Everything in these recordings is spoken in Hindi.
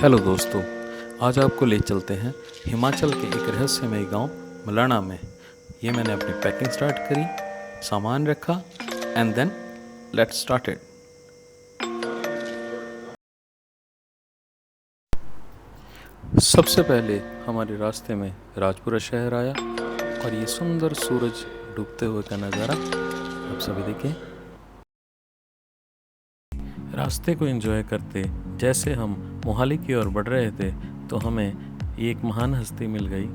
हेलो दोस्तों, आज आपको ले चलते हैं हिमाचल के एक रहस्यमय गांव मलाना में। ये मैंने अपनी पैकिंग स्टार्ट करी, सामान रखा and then let's start it. सबसे पहले हमारे रास्ते में राजपुरा शहर आया और ये सुंदर सूरज डूबते हुए का नज़ारा आप सभी देखें। रास्ते को एंजॉय करते जैसे हम मोहाली की ओर बढ़ रहे थे तो हमें एक महान हस्ती मिल गई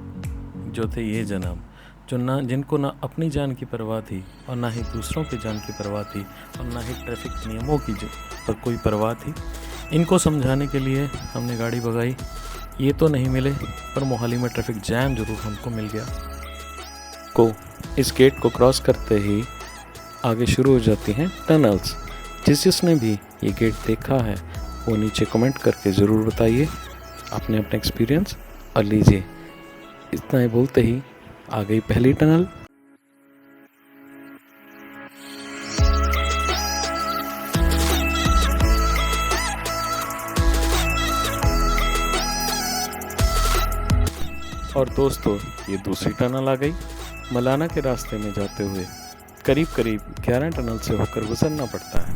जो थे ये जनाब, जो जिनको ना अपनी जान की परवाह थी और ना ही दूसरों की जान की परवाह थी और ना ही ट्रैफिक नियमों की पर कोई परवाह थी। इनको समझाने के लिए हमने गाड़ी भगाई। ये तो नहीं मिले पर मोहाली में ट्रैफिक जैम जरूर हमको मिल गया। इस गेट को क्रॉस करते ही आगे शुरू हो जाती हैं टनल्स। जिसने भी ये गेट देखा है वो नीचे कमेंट करके ज़रूर बताइए अपने एक्सपीरियंस। और लीजिए, इतना ही बोलते ही आ गई पहली टनल। और दोस्तों, ये दूसरी टनल आ गई। मलाना के रास्ते में जाते हुए करीब 11 टनल से होकर गुजरना पड़ता है।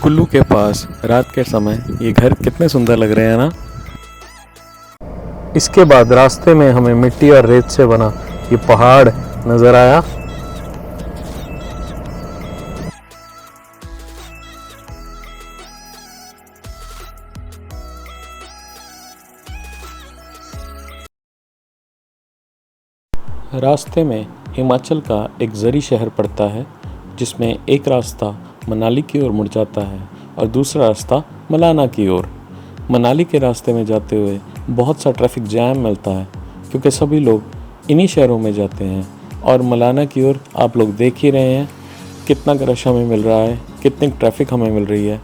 कुल्लू के पास रात के समय ये घर कितने सुंदर लग रहे हैं ना। इसके बाद रास्ते में हमें मिट्टी और रेत से बना ये पहाड़ नजर आया। रास्ते में हिमाचल का एक जरी शहर पड़ता है जिसमें एक रास्ता मनाली की ओर मुड़ जाता है और दूसरा रास्ता मलाना की ओर। मनाली के रास्ते में जाते हुए बहुत सा ट्रैफिक जैम मिलता है क्योंकि सभी लोग इन्हीं शहरों में जाते हैं। और मलाना की ओर आप लोग देख ही रहे हैं कितना रश हमें मिल रहा है, कितनी ट्रैफिक हमें मिल रही है।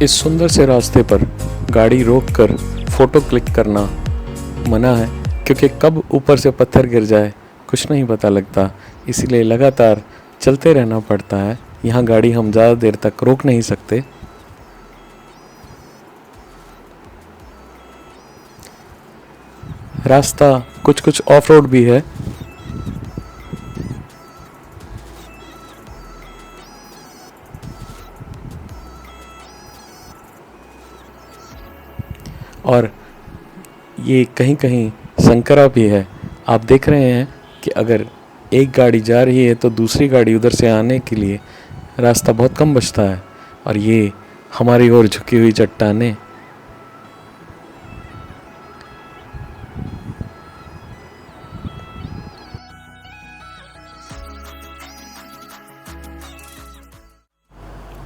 इस सुंदर से रास्ते पर गाड़ी रोककर फ़ोटो क्लिक करना मना है क्योंकि कब ऊपर से पत्थर गिर जाए कुछ नहीं पता लगता, इसीलिए लगातार चलते रहना पड़ता है। यहाँ गाड़ी हम ज़्यादा देर तक रोक नहीं सकते। रास्ता कुछ ऑफ रोड भी है। और ये कहीं कहीं संकरा भी है। आप देख रहे हैं कि अगर एक गाड़ी जा रही है तो दूसरी गाड़ी उधर से आने के लिए रास्ता बहुत कम बचता है। और ये हमारी ओर झुकी हुई चट्टानें।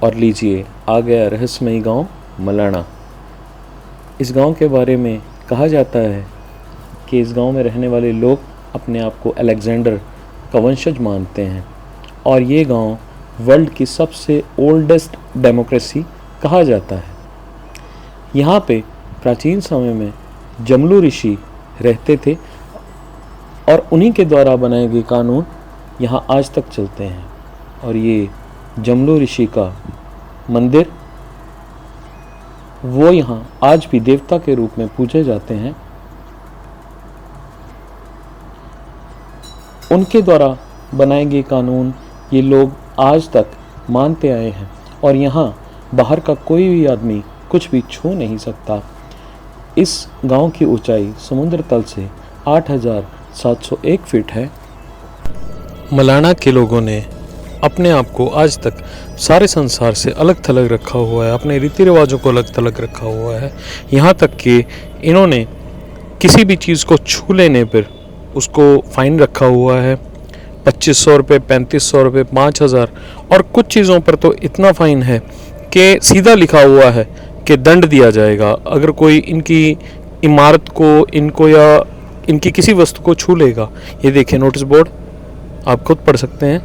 और लीजिए, आ गया रहस्यमयी गांव मलाना। इस गांव के बारे में कहा जाता है कि इस गांव में रहने वाले लोग अपने आप को अलेक्जेंडर का वंशज मानते हैं और ये गांव वर्ल्ड की सबसे ओल्डेस्ट डेमोक्रेसी कहा जाता है। यहाँ पे प्राचीन समय में जमलू ऋषि रहते थे और उन्हीं के द्वारा बनाए गए कानून यहाँ आज तक चलते हैं। और ये जमलो ऋषि का मंदिर, वो यहाँ आज भी देवता के रूप में पूजे जाते हैं। उनके द्वारा बनाए गए कानून ये लोग आज तक मानते आए हैं और यहाँ बाहर का कोई भी आदमी कुछ भी छू नहीं सकता। इस गांव की ऊंचाई समुद्र तल से 8,701 फीट है। मलाना के लोगों ने अपने आप को आज तक सारे संसार से अलग थलग रखा हुआ है, अपने रीति रिवाजों को अलग थलग रखा हुआ है। यहाँ तक कि इन्होंने किसी भी चीज़ को छू लेने पर उसको फाइन रखा हुआ है, 2,500 रुपये, 3,500 रुपये, 5,000, और कुछ चीज़ों पर तो इतना फ़ाइन है कि सीधा लिखा हुआ है कि दंड दिया जाएगा अगर कोई इनकी इमारत को, इनको या इनकी किसी वस्तु को छू लेगा। ये देखिए नोटिस बोर्ड, आप खुद पढ़ सकते हैं।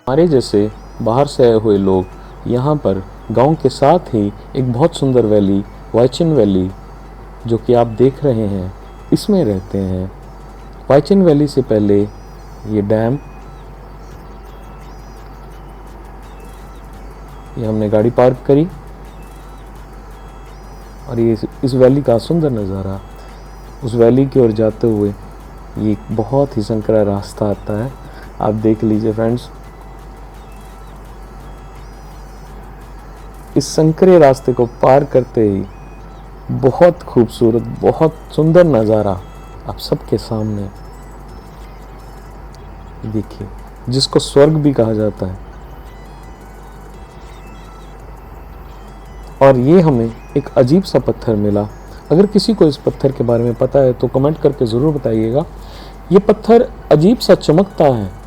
हमारे जैसे बाहर से आए हुए लोग यहाँ पर गांव के साथ ही एक बहुत सुंदर वैली, वाइचिन वैली, जो कि आप देख रहे हैं, इसमें रहते हैं। वाइचिन वैली से पहले ये डैम, ये हमने गाड़ी पार्क करी और ये इस वैली का सुंदर नज़ारा। उस वैली की ओर जाते हुए ये बहुत ही संकरा रास्ता आता है, आप देख लीजिए फ्रेंड्स। इस संकरे रास्ते को पार करते ही बहुत खूबसूरत, बहुत सुंदर नज़ारा आप सबके सामने देखिए, जिसको स्वर्ग भी कहा जाता है। और ये हमें एक अजीब सा पत्थर मिला। अगर किसी को इस पत्थर के बारे में पता है तो कमेंट करके ज़रूर बताइएगा। ये पत्थर अजीब सा चमकता है।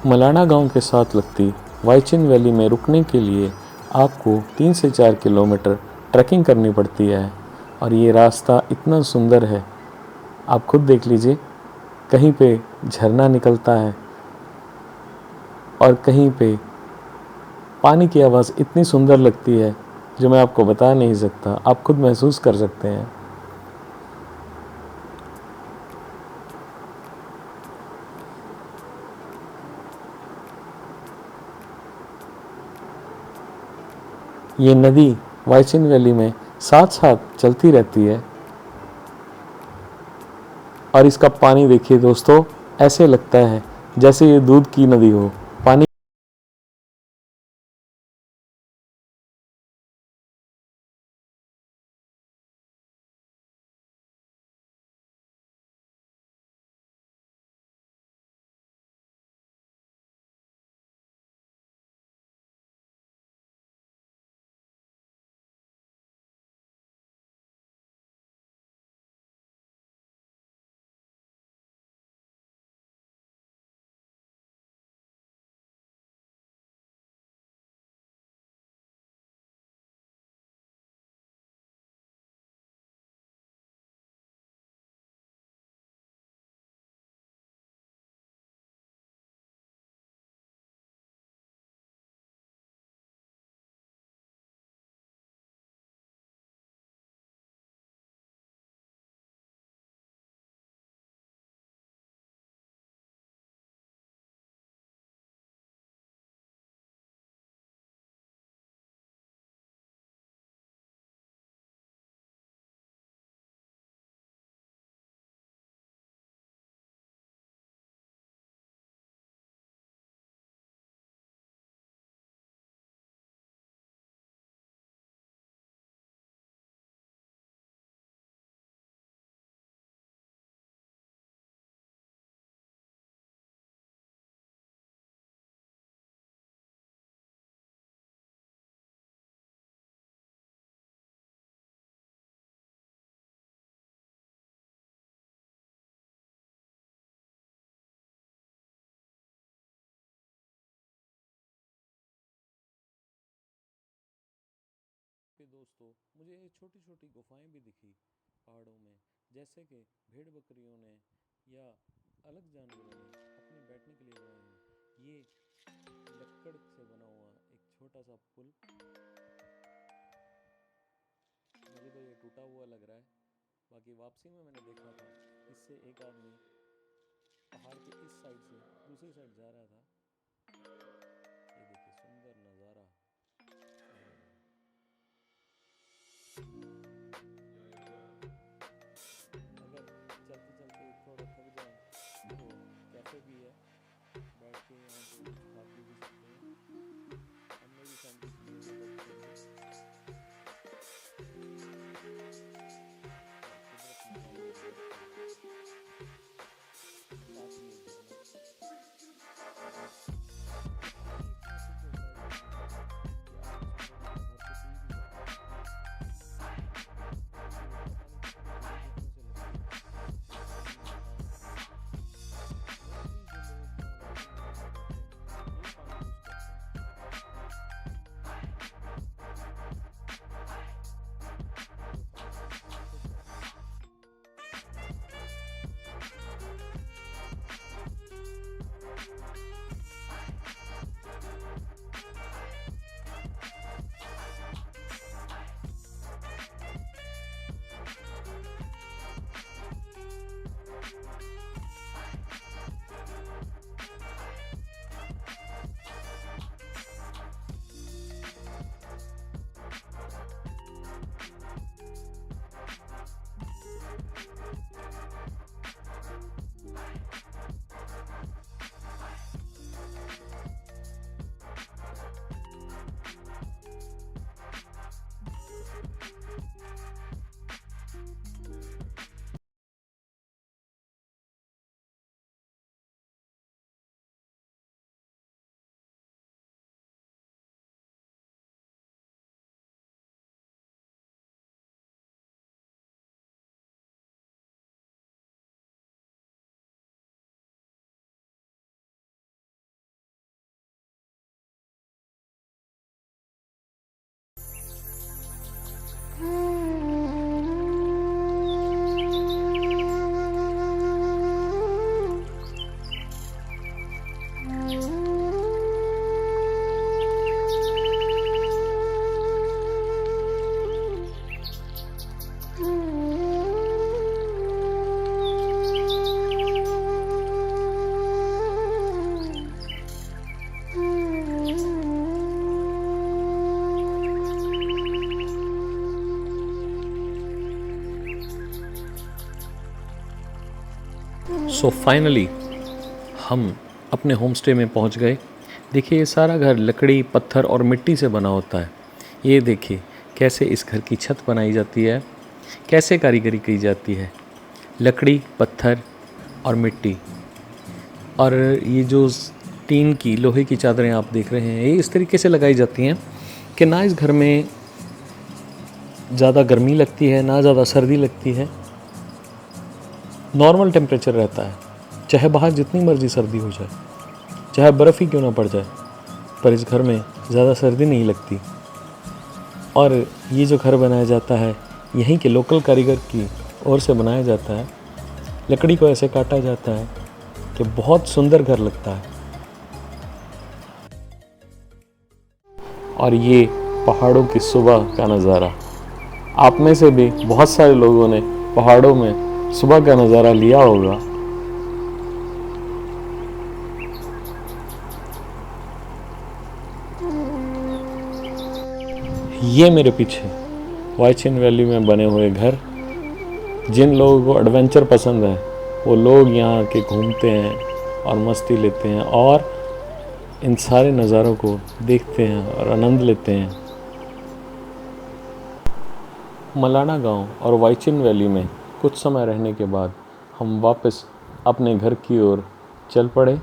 मलाना गांव के साथ लगती वाइचिन वैली में रुकने के लिए आपको 3 से 4 किलोमीटर ट्रैकिंग करनी पड़ती है। और ये रास्ता इतना सुंदर है, आप खुद देख लीजिए। कहीं पे झरना निकलता है और कहीं पे पानी की आवाज़ इतनी सुंदर लगती है जो मैं आपको बता नहीं सकता, आप खुद महसूस कर सकते हैं। ये नदी वाइचिन वैली में साथ साथ चलती रहती है और इसका पानी देखिए दोस्तों, ऐसे लगता है जैसे ये दूध की नदी हो। पानी दोस्तों, मुझे ये छोटी छोटी गुफाएं भी दिखी पहाड़ों में, जैसे कि भेड़ बकरियों ने या अलग जानवरों ने अपने बैठने के लिए बनाए हैं। ये लकड़ से बना हुआ एक छोटा सा पुल, मुझे तो ये टूटा हुआ लग रहा है। बाकी वापसी में मैंने देखा था, इससे एक आदमी पहाड़ के इस साइड से दूसरी साइड जा रहा था। ये देखिए सुंदर नज़ारा। अगर चलते चलते थोड़ा थक जाए तो कैफ़े भी है, बैठ के यहाँ पे कुछ खा पी भी सकते हैं। हमने भी सैंडविच लिए थे बच्चों के, और कुदरत नज़ारे में बैठ के साथ में झरना। पानी इतना शुद्ध होता है झरने का कि आप उसमें थोड़ा सा भर के पी भी सकते हैं, क्योंकि वो पता नहीं कितनी जड़ी बूटियों से लदा है। ये पानी होता है, मोस्टली जो लोग यहाँ वाइचिंग वगैरह में रहते हैं यही पानी यूज़ करते हैं। ये पानी शुद्ध है। सो फाइनली हम अपने होम स्टे में पहुंच गए। देखिए ये सारा घर लकड़ी, पत्थर और मिट्टी से बना होता है। ये देखिए कैसे इस घर की छत बनाई जाती है, कैसे कारीगरी की जाती है। लकड़ी, पत्थर और मिट्टी, और ये जो टीन की, लोहे की चादरें आप देख रहे हैं, ये इस तरीके से लगाई जाती हैं कि ना इस घर में ज़्यादा गर्मी लगती है ना ज़्यादा सर्दी लगती है। नॉर्मल टेम्परेचर रहता है, चाहे बाहर जितनी मर्ज़ी सर्दी हो जाए, चाहे बर्फ़ ही क्यों ना पड़ जाए, पर इस घर में ज़्यादा सर्दी नहीं लगती। और ये जो घर बनाया जाता है यहीं के लोकल कारीगर की ओर से बनाया जाता है। लकड़ी को ऐसे काटा जाता है कि बहुत सुंदर घर लगता है। और ये पहाड़ों की सुबह का नज़ारा। आप में से भी बहुत सारे लोगों ने पहाड़ों में सुबह का नज़ारा लिया होगा। ये मेरे पीछे वाइचिन वैली में बने हुए घर, जिन लोगों को एडवेंचर पसंद है वो लोग यहाँ के घूमते हैं और मस्ती लेते हैं और इन सारे नज़ारों को देखते हैं और आनंद लेते हैं। मलाना गांव और वाइचिन वैली में कुछ समय रहने के बाद हम वापस अपने घर की ओर चल पड़े।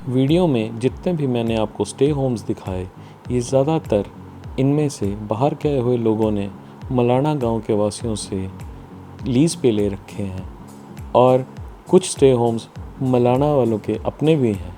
वीडियो में जितने भी मैंने आपको स्टे होम्स दिखाए, ये ज़्यादातर इनमें से बाहर गए हुए लोगों ने मलाना गांव के वासियों से लीज़ पे ले रखे हैं और कुछ स्टे होम्स मलाना वालों के अपने भी हैं।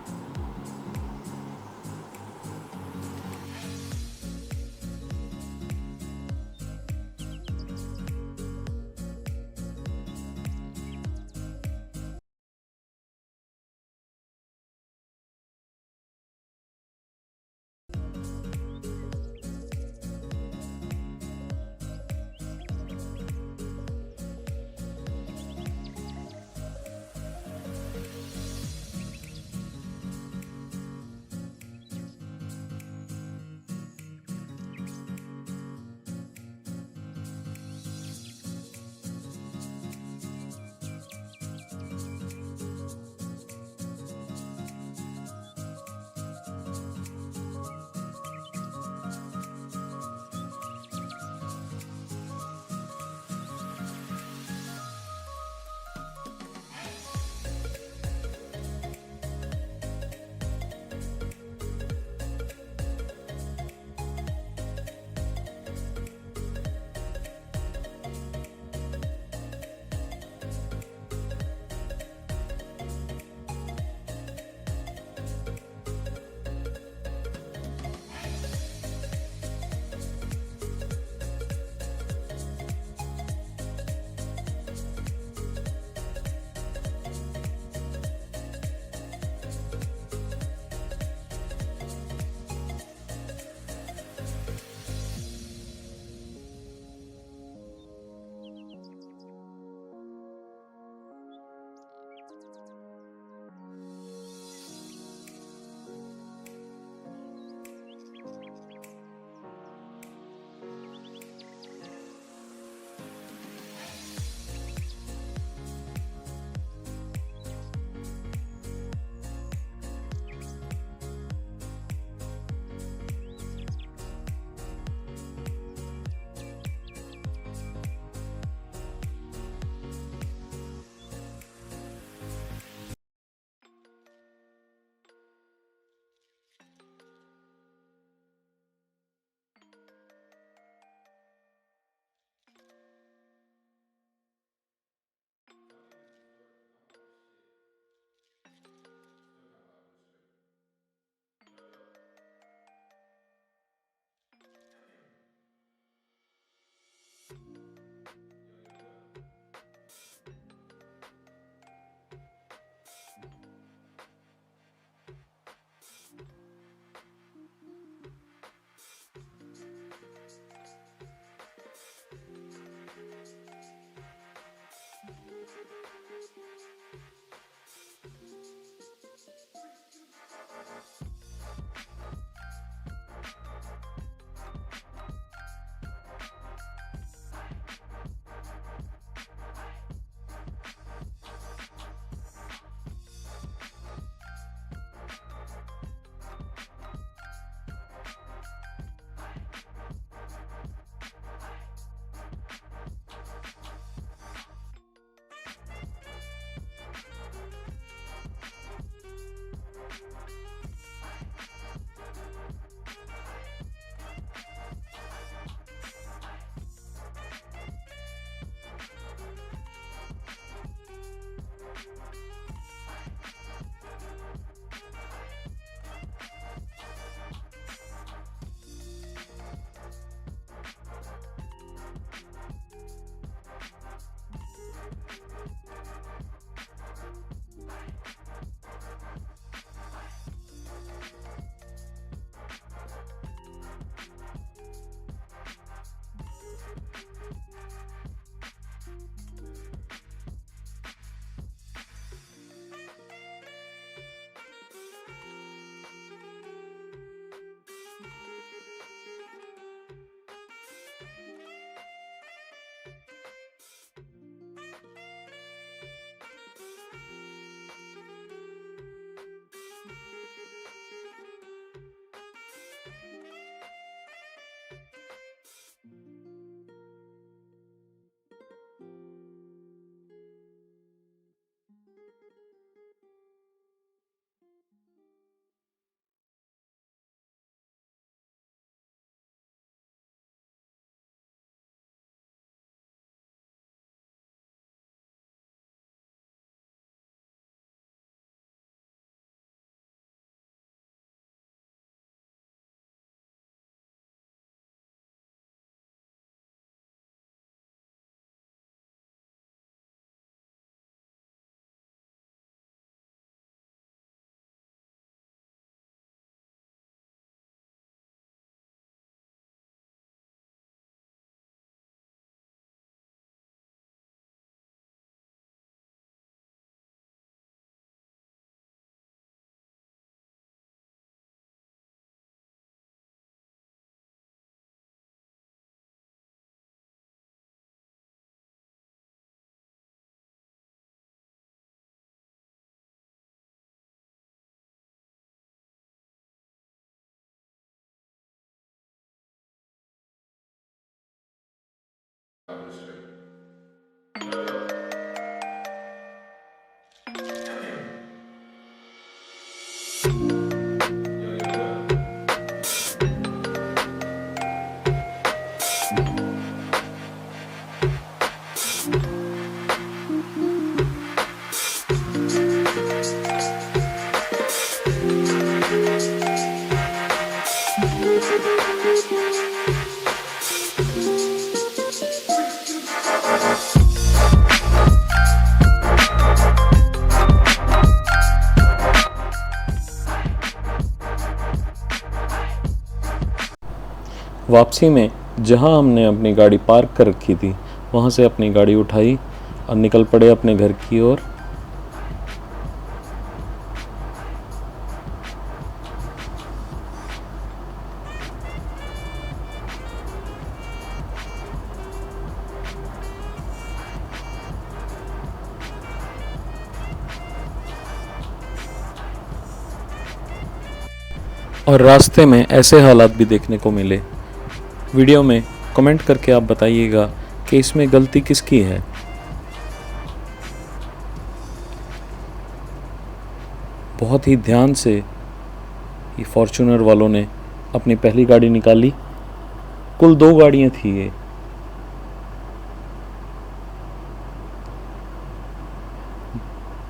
वापसी में जहां हमने अपनी गाड़ी पार्क कर रखी थी वहां से अपनी गाड़ी उठाई और निकल पड़े अपने घर की ओर। और रास्ते में ऐसे हालात भी देखने को मिले। वीडियो में कमेंट करके आप बताइएगा कि इसमें गलती किसकी है। बहुत ही ध्यान से ये फॉर्च्यूनर वालों ने अपनी पहली गाड़ी निकाली। कुल 2 गाड़ियां थी ये।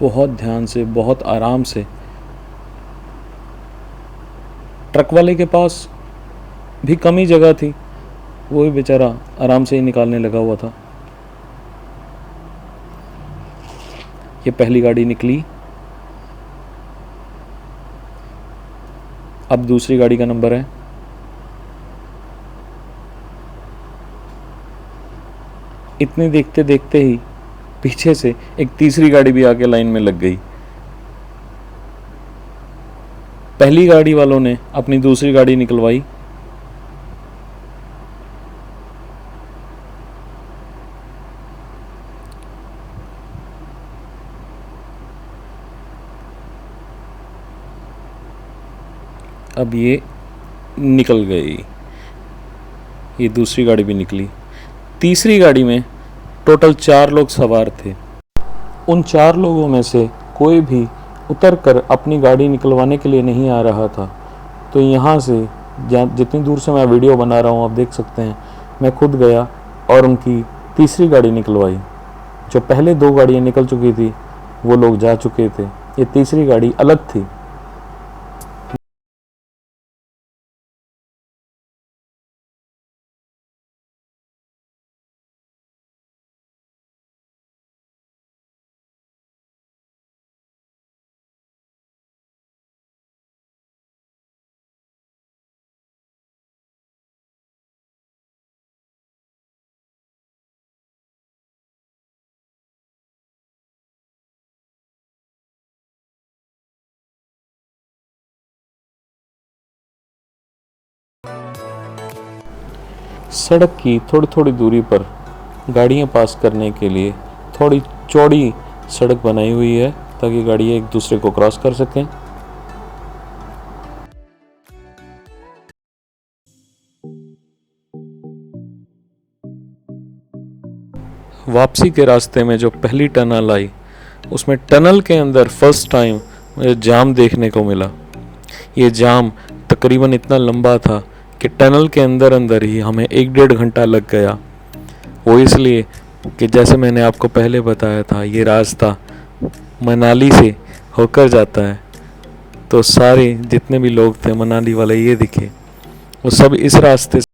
बहुत ध्यान से, बहुत आराम से। ट्रक वाले के पास भी कम ही जगह थी, वो भी बेचारा आराम से ही निकालने लगा हुआ था। ये पहली गाड़ी निकली। अब दूसरी गाड़ी का नंबर है। इतने देखते देखते ही पीछे से एक तीसरी गाड़ी भी आके लाइन में लग गई। पहली गाड़ी वालों ने अपनी दूसरी गाड़ी निकलवाई। अब ये निकल गई। ये दूसरी गाड़ी भी निकली। तीसरी गाड़ी में टोटल 4 लोग सवार थे। उन 4 लोगों में से कोई भी उतर कर अपनी गाड़ी निकलवाने के लिए नहीं आ रहा था। तो यहाँ से जितनी दूर से मैं वीडियो बना रहा हूँ आप देख सकते हैं, मैं खुद गया और उनकी तीसरी गाड़ी निकलवाई। जो पहले 2 गाड़ियाँ निकल चुकी थी वो लोग जा चुके थे, ये तीसरी गाड़ी अलग थी। सड़क की थोड़ी थोड़ी दूरी पर गाड़ियां पास करने के लिए थोड़ी चौड़ी सड़क बनाई हुई है ताकि गाड़ियां एक दूसरे को क्रॉस कर सकें। वापसी के रास्ते में जो पहली टनल आई उसमें टनल के अंदर फर्स्ट टाइम मुझे जाम देखने को मिला। ये जाम तकरीबन इतना लंबा था कि टनल के अंदर अंदर ही हमें 1-1.5 घंटा लग गया। वो इसलिए कि जैसे मैंने आपको पहले बताया था ये रास्ता मनाली से होकर जाता है। तो सारे जितने भी लोग थे मनाली वाले ये दिखे, वो सब इस रास्ते